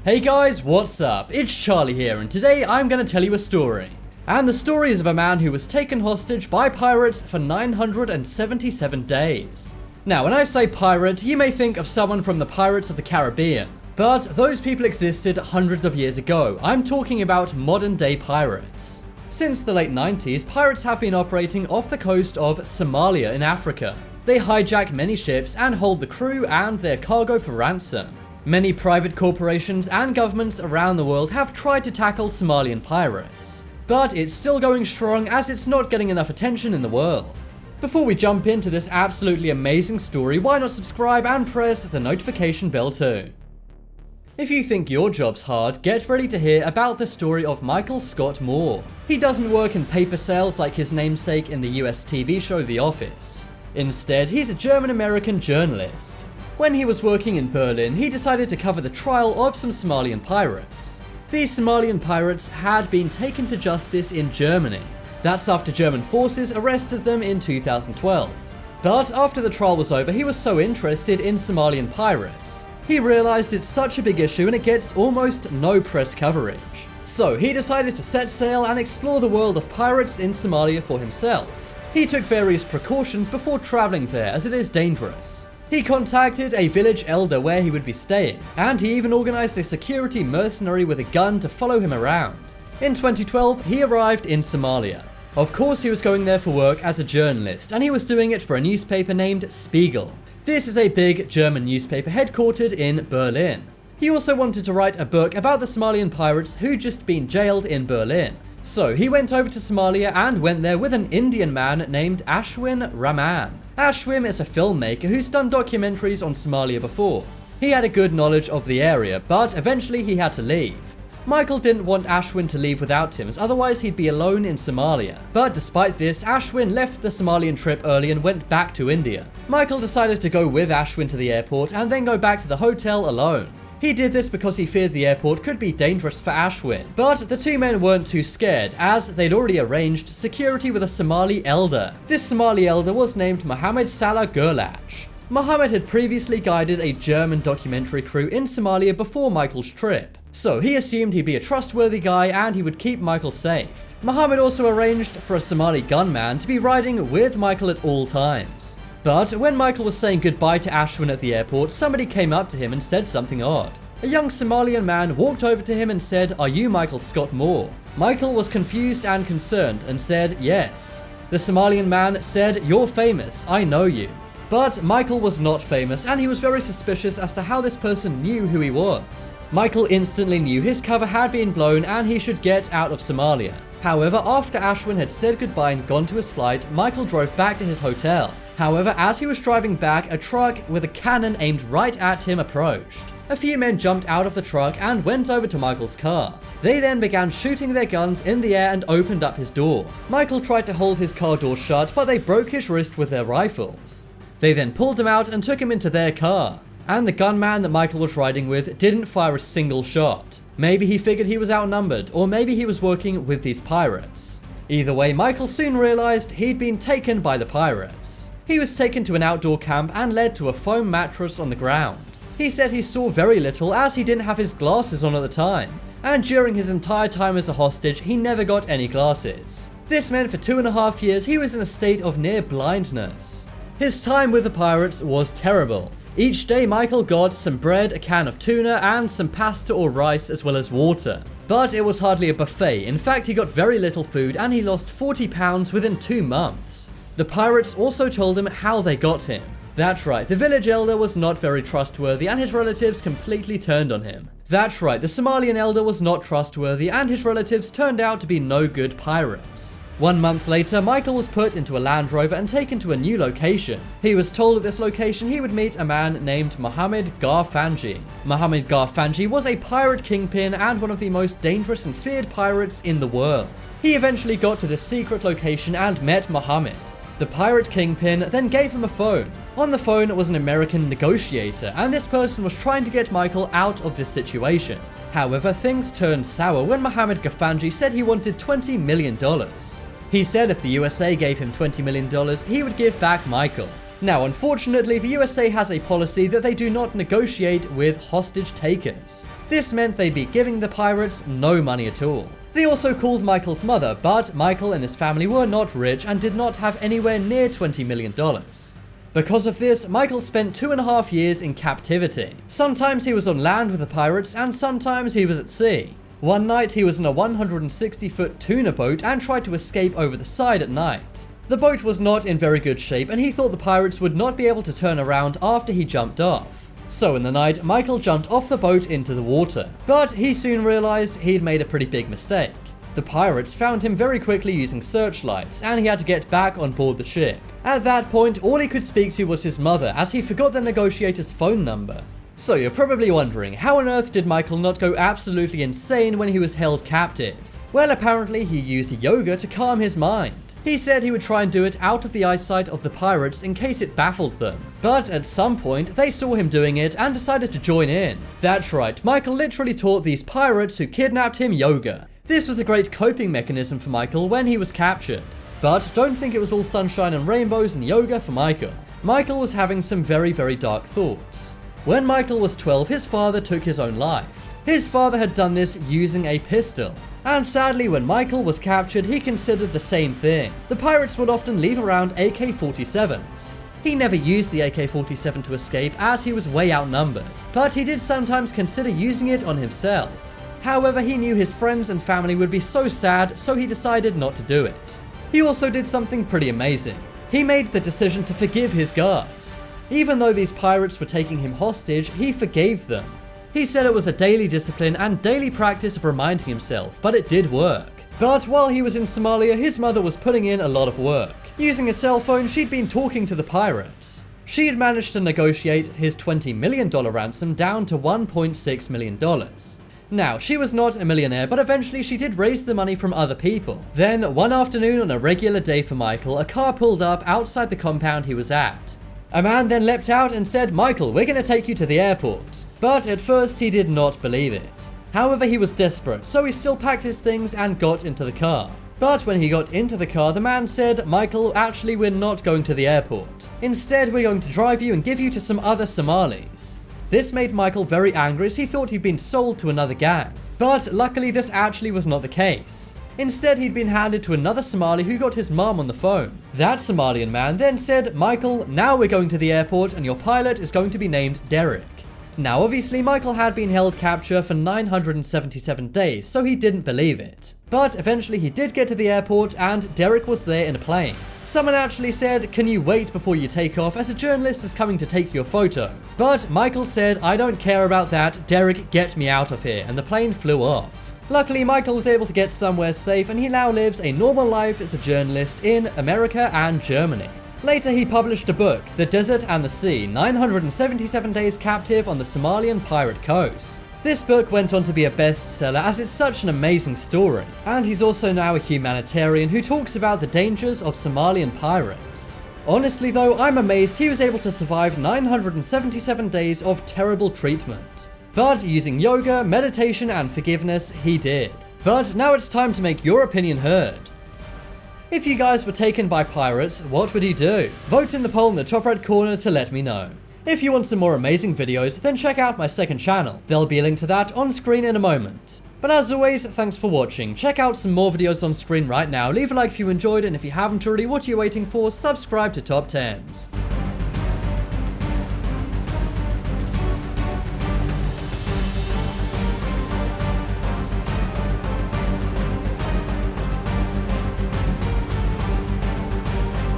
Hey guys, what's up? It's Charlie here, and today I'm gonna tell you a story. And the story is of a man who was taken hostage by pirates for 977 days. Now, when I say pirate, you may think of someone from the Pirates of the Caribbean, but those people existed hundreds of years ago. I'm talking about modern day pirates. Since the late 90s, pirates have been operating off the coast of Somalia in Africa. They hijack many ships and hold the crew and their cargo for ransom. Many private corporations and governments around the world have tried to tackle Somalian pirates, but it's still going strong as it's not getting enough attention in the world. Before we jump into this absolutely amazing story, why not subscribe and press the notification bell too? If you think your job's hard, get ready to hear about the story of Michael Scott Moore. He doesn't work in paper sales like his namesake in the US TV show The Office. Instead, he's a German-American journalist. When he was working in Berlin, he decided to cover the trial of some Somalian pirates. These Somalian pirates had been taken to justice in Germany. That's after German forces arrested them in 2012. But after the trial was over, he was so interested in Somalian pirates. He realized it's such a big issue and it gets almost no press coverage. So he decided to set sail and explore the world of pirates in Somalia for himself. He took various precautions before traveling there as it is dangerous. He contacted a village elder where he would be staying, and he even organized a security mercenary with a gun to follow him around. In 2012, he arrived in Somalia. Of course, he was going there for work as a journalist, and he was doing it for a newspaper named Spiegel. This is a big German newspaper headquartered in Berlin. He also wanted to write a book about the Somalian pirates who'd just been jailed in Berlin. So he went over to Somalia and went there with an Indian man named Ashwin Rahman. Ashwin is a filmmaker who's done documentaries on Somalia before. He had a good knowledge of the area, but eventually he had to leave. Michael didn't want Ashwin to leave without him, as otherwise he'd be alone in Somalia. But despite this, Ashwin left the Somalian trip early and went back to India. Michael decided to go with Ashwin to the airport and then go back to the hotel alone. He did this because he feared the airport could be dangerous for Ashwin, but the two men weren't too scared as they'd already arranged security with a Somali elder. This Somali elder was named Mohammed Salah Gurlach. Mohammed had previously guided a German documentary crew in Somalia before Michael's trip, so he assumed he'd be a trustworthy guy and he would keep Michael safe. Mohammed also arranged for a Somali gunman to be riding with Michael at all times. But when Michael was saying goodbye to Ashwin at the airport, somebody came up to him and said something odd. A young Somalian man walked over to him and said, "Are you Michael Scott Moore?" Michael was confused and concerned and said, "Yes." The Somalian man said, "You're famous, I know you." But Michael was not famous and he was very suspicious as to how this person knew who he was. Michael instantly knew his cover had been blown and he should get out of Somalia. However, after Ashwin had said goodbye and gone to his flight, Michael drove back to his hotel. However, as he was driving back, a truck with a cannon aimed right at him approached. A few men jumped out of the truck and went over to Michael's car. They then began shooting their guns in the air and opened up his door. Michael tried to hold his car door shut, but they broke his wrist with their rifles. They then pulled him out and took him into their car. And the gunman that Michael was riding with didn't fire a single shot. Maybe he figured he was outnumbered, or maybe he was working with these pirates. Either way, Michael soon realized he'd been taken by the pirates. He was taken to an outdoor camp and led to a foam mattress on the ground. He said he saw very little as he didn't have his glasses on at the time, and during his entire time as a hostage, he never got any glasses. This meant for 2.5 years he was in a state of near blindness. His time with the pirates was terrible. Each day Michael got some bread, a can of tuna, and some pasta or rice as well as water. But it was hardly a buffet. In fact, he got very little food and he lost 40 pounds within 2 months. The pirates also told him how they got him. That's right, the village elder was not very trustworthy and his relatives completely turned on him. That's right, the Somalian elder was not trustworthy and his relatives turned out to be no good pirates. 1 month later, Michael was put into a Land Rover and taken to a new location. He was told at this location he would meet a man named Mohammed Garfanji. Mohammed Garfanji was a pirate kingpin and one of the most dangerous and feared pirates in the world. He eventually got to this secret location and met Mohammed. The pirate kingpin then gave him a phone. On the phone was an American negotiator, and this person was trying to get Michael out of this situation. However, things turned sour when Mohammed Garfanji said he wanted $20 million. He said if the USA gave him $20 million, he would give back Michael. Now, unfortunately, the USA has a policy that they do not negotiate with hostage takers. This meant they'd be giving the pirates no money at all. They also called Michael's mother, but Michael and his family were not rich and did not have anywhere near $20 million. Because of this, Michael spent 2.5 years in captivity. Sometimes he was on land with the pirates and sometimes he was at sea. One night he was in a 160-foot tuna boat and tried to escape over the side at night. The boat was not in very good shape and he thought the pirates would not be able to turn around after he jumped off. So in the night, Michael jumped off the boat into the water, but he soon realized he'd made a pretty big mistake. The pirates found him very quickly using searchlights and he had to get back on board the ship. At that point, all he could speak to was his mother as he forgot the negotiator's phone number. So you're probably wondering, how on earth did Michael not go absolutely insane when he was held captive? Well, apparently he used yoga to calm his mind. He said he would try and do it out of the eyesight of the pirates in case it baffled them. But at some point, they saw him doing it and decided to join in. That's right, Michael literally taught these pirates who kidnapped him yoga. This was a great coping mechanism for Michael when he was captured. But don't think it was all sunshine and rainbows and yoga for Michael. Michael was having some very dark thoughts. When Michael was 12, his father took his own life. His father had done this using a pistol. And sadly, when Michael was captured, he considered the same thing. The pirates would often leave around AK-47s. He never used the AK-47 to escape as he was way outnumbered, but he did sometimes consider using it on himself. However, he knew his friends and family would be so sad, so he decided not to do it. He also did something pretty amazing. He made the decision to forgive his guards. Even though these pirates were taking him hostage, he forgave them. He said it was a daily discipline and daily practice of reminding himself, but it did work. But while he was in Somalia, his mother was putting in a lot of work. Using a cell phone, she'd been talking to the pirates. She had managed to negotiate his $20 million ransom down to $1.6 million. Now, she was not a millionaire, but eventually she did raise the money from other people. Then, one afternoon on a regular day for Michael, a car pulled up outside the compound he was at. A man then leapt out and said, "Michael, we're gonna take you to the airport." But at first he did not believe it. However, he was desperate, so he still packed his things and got into the car. But when he got into the car, the man said, "Michael, actually we're not going to the airport. Instead, we're going to drive you and give you to some other Somalis." This made Michael very angry as he thought he'd been sold to another gang. But luckily this actually was not the case. Instead, he'd been handed to another Somali who got his mom on the phone. That Somalian man then said, "Michael, now we're going to the airport and your pilot is going to be named Derek." Now obviously Michael had been held capture for 977 days, so he didn't believe it. But eventually he did get to the airport and Derek was there in a plane. Someone actually said, "Can you wait before you take off as a journalist is coming to take your photo?" But Michael said, "I don't care about that, Derek, get me out of here," and the plane flew off. Luckily, Michael was able to get somewhere safe and he now lives a normal life as a journalist in America and Germany. Later, he published a book, The Desert and the Sea, 977 Days Captive on the Somalian Pirate Coast. This book went on to be a bestseller as it's such an amazing story. And he's also now a humanitarian who talks about the dangers of Somalian pirates. Honestly though, I'm amazed he was able to survive 977 days of terrible treatment. But using yoga, meditation and forgiveness, he did. But now it's time to make your opinion heard. If you guys were taken by pirates, what would you do? Vote in the poll in the top right corner to let me know. If you want some more amazing videos, then check out my second channel. There'll be a link to that on screen in a moment. But as always, thanks for watching. Check out some more videos on screen right now. Leave a like if you enjoyed it, and if you haven't already, what are you waiting for? Subscribe to Top 10s.